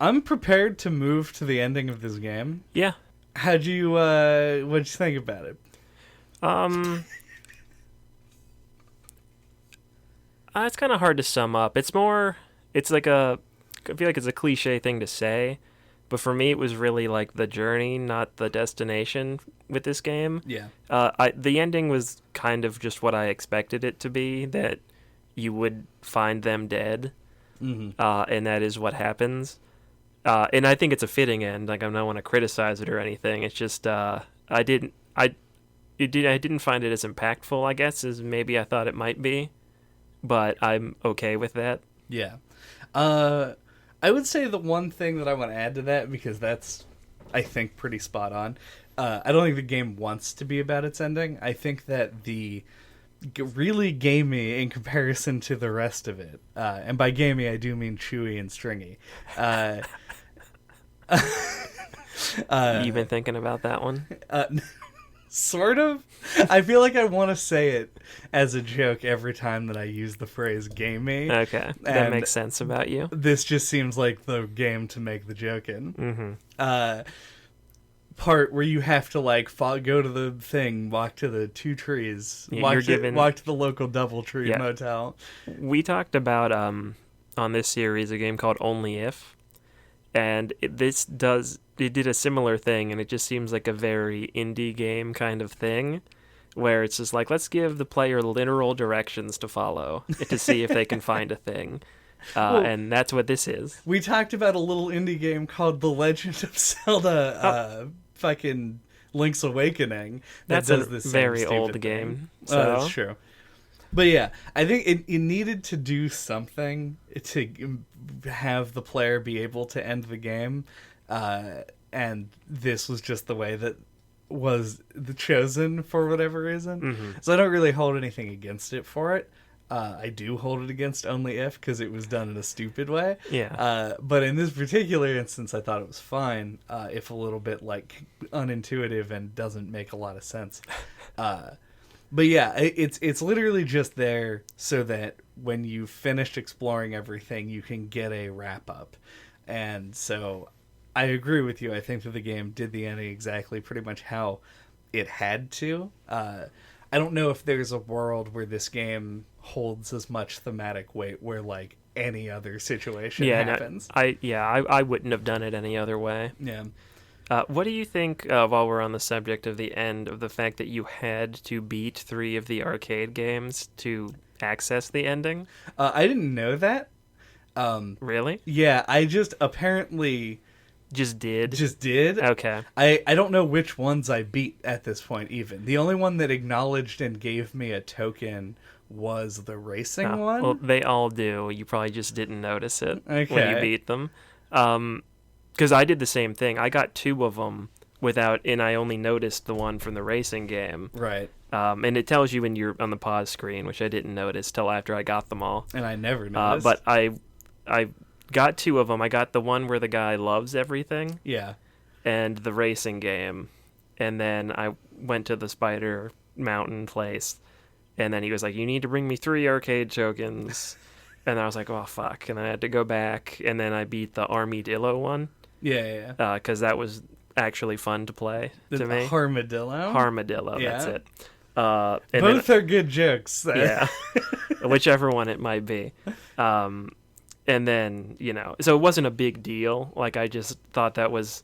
I'm prepared to move to the ending of this game. Yeah. What'd you think about it? It's kind of hard to sum up. I feel like it's a cliche thing to say, but for me it was really like the journey, not the destination with this game. Yeah. The ending was kind of just what I expected it to be, that you would find them dead, and that is what happens. And I think it's a fitting end. Like, I don't want to criticize it or anything. It's just I didn't find it as impactful, I guess, as maybe I thought it might be. But I'm okay with that. Yeah. I would say the one thing that I want to add to that, because that's, I think, pretty spot on. I don't think the game wants to be about its ending. I think that the really gamey in comparison to the rest of it, and by gamey I do mean Chewy and Stringy. You've been thinking about that one? Sort of. I feel like I want to say it as a joke every time that I use the phrase gamey. Okay, that makes sense about you. This just seems like the game to make the joke in. Mm-hmm. Part where you have to go to the thing, walk to the two trees, walk to the local DoubleTree motel. We talked about on this series a game called Only If, and it did a similar thing, and it just seems like a very indie game kind of thing, where it's just like, let's give the player literal directions to follow to see if they can find a thing. And that's what this is. We talked about a little indie game called The Legend of Zelda fucking Link's Awakening. That's does a this very old game. So. That's true. But yeah, I think it needed to do something to have the player be able to end the game. And this was just the way that was chosen for whatever reason. Mm-hmm. So I don't really hold anything against it for it. I do hold it against Only If because it was done in a stupid way. Yeah. But in this particular instance, I thought it was fine, if a little bit unintuitive and doesn't make a lot of sense. But yeah, it's literally just there so that when you've finished exploring everything, you can get a wrap up. And so I agree with you. I think that the game did the ending exactly pretty much how it had to. I don't know if there's a world where this game holds as much thematic weight where any other situation happens. I wouldn't have done it any other way. Yeah. What do you think, while we're on the subject of the end, of the fact that you had to beat 3 of the arcade games to access the ending? I didn't know that. Really? Yeah, I just apparently... Just did? Okay. I don't know which ones I beat at this point, even. The only one that acknowledged and gave me a token was the racing one. Well, they all do. You probably just didn't notice it when you beat them. Because I did the same thing. I got 2 of them and I only noticed the one from the racing game. Right. And it tells you when you're on the pause screen, which I didn't notice till after I got them all. And I never noticed. But I got 2 of them. I got the one where the guy loves everything. Yeah. And the racing game. And then I went to the Spider Mountain place. And then he was like, you need to bring me 3 arcade tokens. And I was like, oh, fuck. And then I had to go back. And then I beat the Armadillo one. Yeah. Because that was actually fun to play to me. Armadillo, that's it. Both are good jokes. Yeah. Whichever one it might be. And then, so it wasn't a big deal. I just thought that was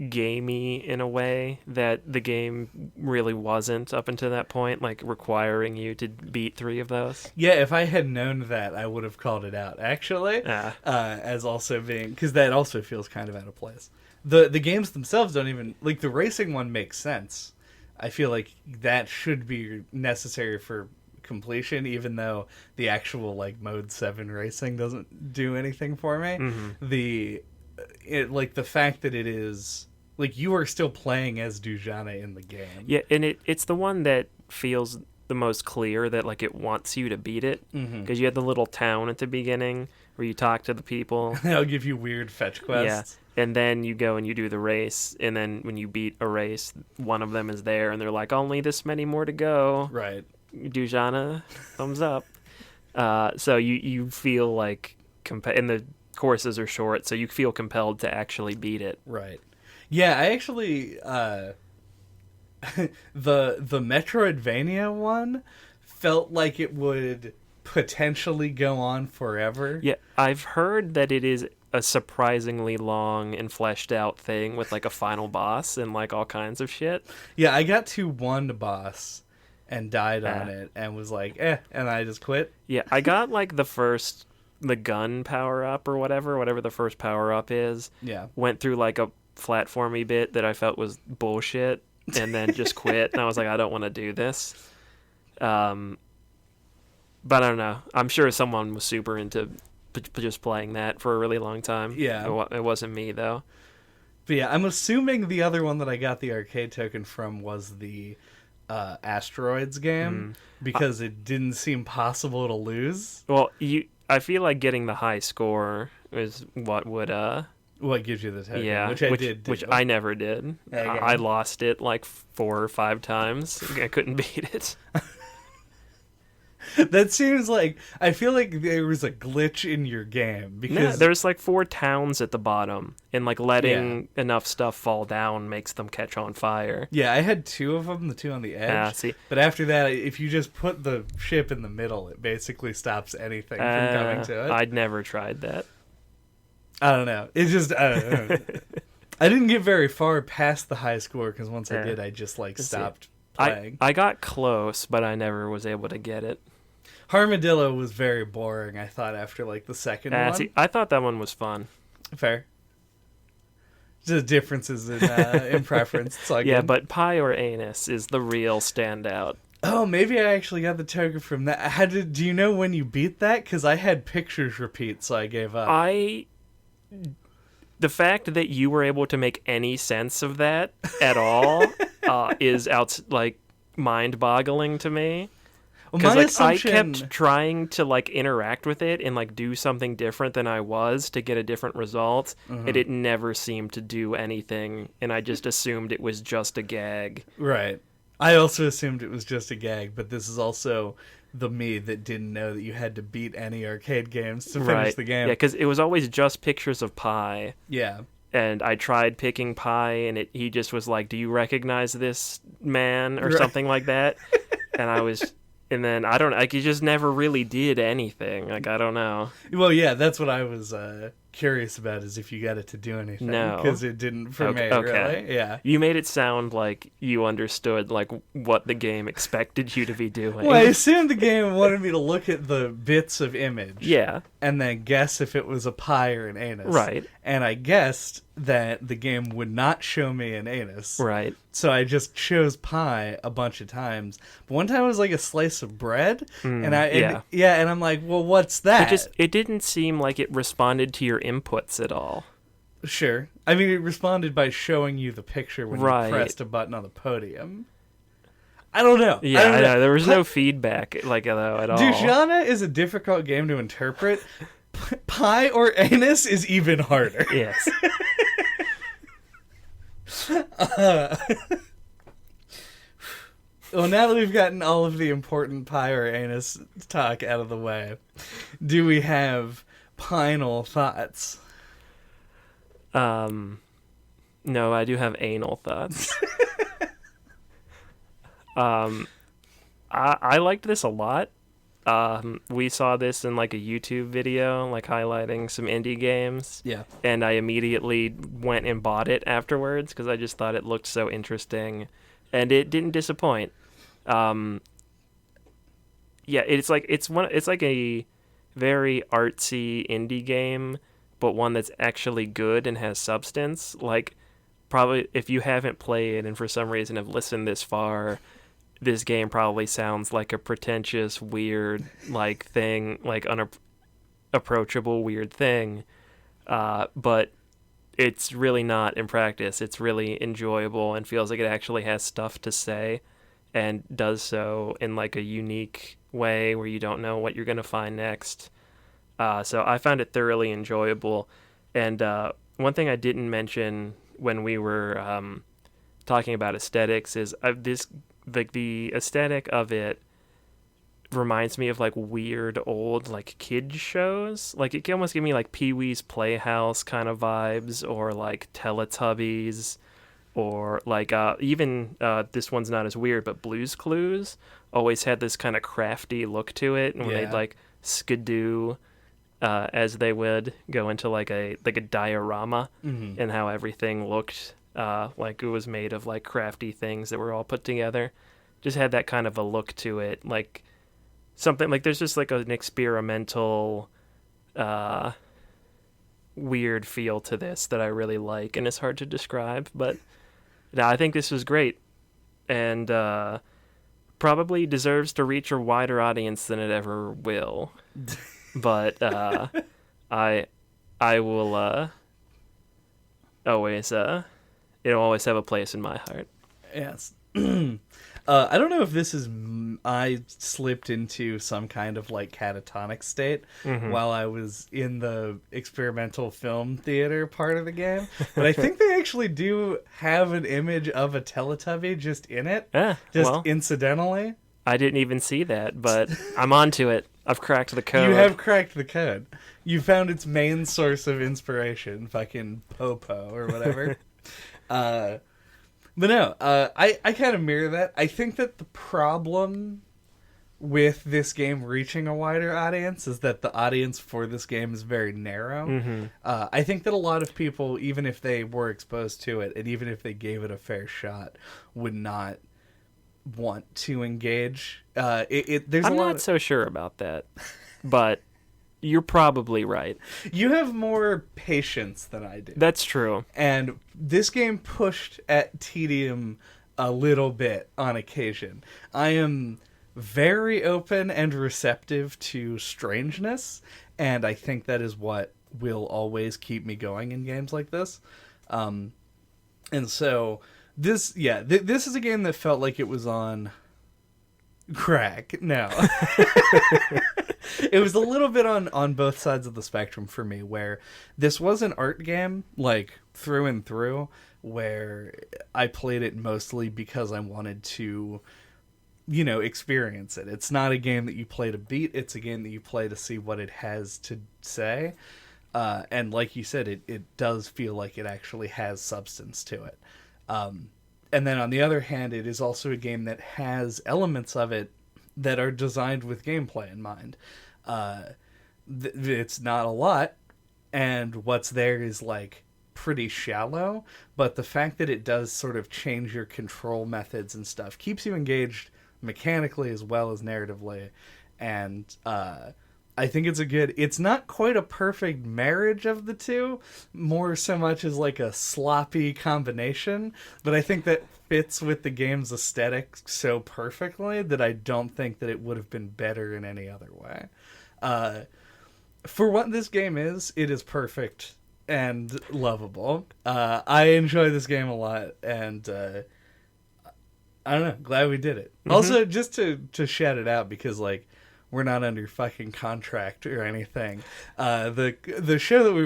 gamey in a way that the game really wasn't up until that point, requiring you to beat 3 of those. Yeah, if I had known that, I would have called it out, actually. As also being... Because that also feels kind of out of place. The games themselves don't even... the racing one makes sense. I feel like that should be necessary for completion, even though the actual mode 7 racing doesn't do anything for me. Mm-hmm. The fact that it is you are still playing as Dujanah in the game. Yeah, and it's the one that feels the most clear that it wants you to beat it, because you had the little town at the beginning where you talk to the people. They'll give you weird fetch quests. Yeah, and then you go and you do the race, and then when you beat a race, one of them is there, and they're like, only this many more to go. Right. Dujanah, thumbs up. So you feel and the courses are short, so you feel compelled to actually beat it. Right. Yeah, I actually the Metroidvania one felt like it would potentially go on forever. Yeah, I've heard that it is a surprisingly long and fleshed out thing with a final boss and all kinds of shit. Yeah, I got to one boss and died on it and was and I just quit. Yeah, I got the first the gun power up or whatever the first power up is. Yeah. Went through like a platformy bit that I felt was bullshit, and then just quit. And I was like, I don't want to do this. But I don't know. I'm sure someone was super into just playing that for a really long time. Yeah. It wasn't me, though. But yeah, I'm assuming the other one that I got the arcade token from was the Asteroids game, because it didn't seem possible to lose. Well, I feel like getting the high score is what would... What gives you the token, yeah, which I did do. Which I never did. Okay. I lost it like 4 or 5 times. I couldn't beat it. That seems like... I feel like there was a glitch in your game, because... there's like 4 towns at the bottom, and like letting enough stuff fall down makes them catch on fire. Yeah, I had 2 of them, the 2 on the edge. See. But after that, if you just put the ship in the middle, it basically stops anything from coming to it. I'd never tried that. I don't know. It's just... I don't know. I didn't get very far past the high score, because once I did, I just stopped playing. I got close, but I never was able to get it. Armadillo was very boring, I thought, after the second one. See, I thought that one was fun. Fair. Just differences in preference. It's all yeah, good. but pie or anus is the real standout. Oh, maybe I actually got the token from that. Do you know when you beat that? Because I had pictures repeat, so I gave up. The fact that you were able to make any sense of that at all is mind-boggling to me. Because I kept trying to interact with it and do something different than I was to get a different result, and it never seemed to do anything, and I just assumed it was just a gag. Right. I also assumed it was just a gag, but this is also the me that didn't know that you had to beat any arcade games to finish the game. Yeah, because it was always just pictures of pie. Yeah. And I tried picking pie, and he just was like, "Do you recognize this man?" or something like that. And then I don't know, he just never really did anything. I don't know. Well, yeah, that's what I was curious about, is if you got it to do anything. No. Because it didn't for me, really. Yeah. You made it sound like you understood, what the game expected you to be doing. Well, I assumed the game wanted me to look at the bits of image. Yeah. And then guess if it was a pie or an anus. Right. And I guessed that the game would not show me an anus. Right. So I just chose pie a bunch of times. But one time it was a slice of bread, and I'm like, well, what's that? It didn't seem like it responded to your inputs at all. Sure. I mean, it responded by showing you the picture when you pressed a button on the podium. I don't know. Yeah, I know. There was no feedback though at all. Dujanah is a difficult game to interpret. Pie or anus is even harder. Yes. Well, now that we've gotten all of the important pie or anus talk out of the way, do we have final thoughts? No, I do have anal thoughts. I liked this a lot. We saw this in a YouTube video, highlighting some indie games. Yeah. And I immediately went and bought it afterwards because I just thought it looked so interesting, and it didn't disappoint. Yeah, it's like a very artsy indie game, but one that's actually good and has substance. Probably if you haven't played and for some reason have listened this far, this game probably sounds like a pretentious, weird, thing, unapproachable, weird thing. But it's really not in practice. It's really enjoyable and feels like it actually has stuff to say, and does so in a unique way where you don't know what you're going to find next. So I found it thoroughly enjoyable. And one thing I didn't mention when we were talking about aesthetics is the aesthetic of it reminds me of weird old kids shows. It can almost give me Pee-wee's Playhouse kind of vibes, or Teletubbies, or even this one's not as weird, but Blue's Clues always had this kind of crafty look to it, and when they'd skidoo as they would go into a diorama, and how everything looked it was made of crafty things that were all put together. Just had that kind of a look to it, something there's just an experimental weird feel to this that I really like, and it's hard to describe. But no, I think this was great, and probably deserves to reach a wider audience than it ever will. But I will always it'll always have a place in my heart. Yes. I don't know if this is... I slipped into some kind of like catatonic state while I was in the experimental film theater part of the game, but I think they actually do have an image of a Teletubby just in it, incidentally. I didn't even see that, but I'm onto it. I've cracked the code. You have cracked the code. You found its main source of inspiration, fucking Popo or whatever. But no, I kind of mirror that. I think that the problem with this game reaching a wider audience is that the audience for this game is very narrow. I think that a lot of people, even if they were exposed to it, and even if they gave it a fair shot, would not want to engage. I'm not so sure about that, but you're probably right. You have more patience than I do. That's true. And this game pushed at tedium a little bit on occasion. I am very open and receptive to strangeness, and I think that is what will always keep me going in games like this. And so this is a game that felt like it was on crack. No. It was a little bit on both sides of the spectrum for me, where this was an art game, like, through and through, where I played it mostly because I wanted to, experience it. It's not a game that you play to beat, it's a game that you play to see what it has to say. And like you said, it does feel like it actually has substance to it. And then on the other hand, it is also a game that has elements of it that are designed with gameplay in mind. It's not a lot, and what's there is like pretty shallow, but the fact that it does sort of change your control methods and stuff keeps you engaged mechanically as well as narratively. And I think it's not quite a perfect marriage of the two, more so much as like a sloppy combination, but I think that fits with the game's aesthetic so perfectly that I don't think that it would have been better in any other way. For what this game is, it is perfect and lovable. I enjoy this game a lot, and I don't know, glad we did it. Also, just to shout it out, because like, we're not under fucking contract or anything. The show that we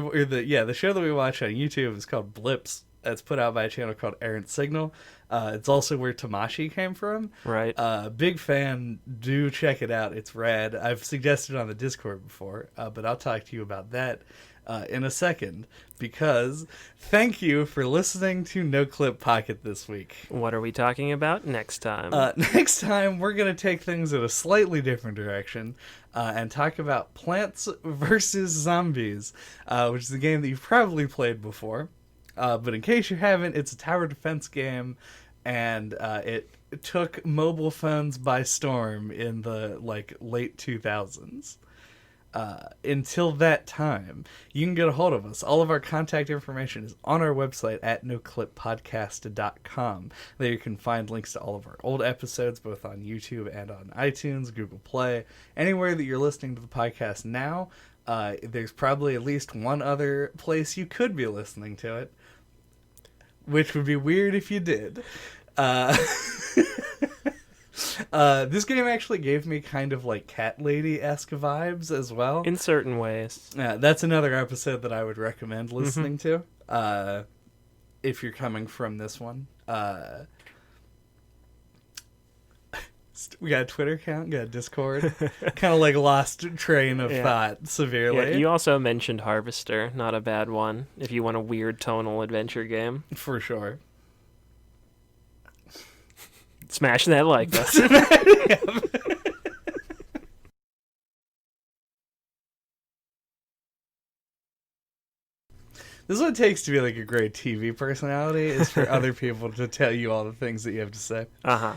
watch on YouTube is called Blips. It's put out by a channel called Errant Signal. It's also where Tamashi came from. Right. Big fan. Do check it out. It's rad. I've suggested it on the Discord before, but I'll talk to you about that in a second, because thank you for listening to NOCLIP Pocket this week. What are we talking about next time? Next time, we're going to take things in a slightly different direction and talk about Plants vs. Zombies, which is a game that you've probably played before. But in case you haven't, it's a tower defense game, and it took mobile phones by storm in the late 2000s. Until that time, you can get a hold of us. All of our contact information is on our website at noclippodcast.com. There you can find links to all of our old episodes, both on YouTube and on iTunes, Google Play. Anywhere that you're listening to the podcast now, there's probably at least one other place you could be listening to it, which would be weird if you did. This game actually gave me kind of like Cat Lady-esque vibes as well. In certain ways. That's another episode that I would recommend listening to, if you're coming from this one. We got a Twitter account, got a Discord. Kind of like lost train of thought severely. Yeah, you also mentioned Harvester, not a bad one, if you want a weird tonal adventure game. For sure. Smash that like button. This is what it takes to be like a great TV personality, is for other people to tell you all the things that you have to say. Uh-huh.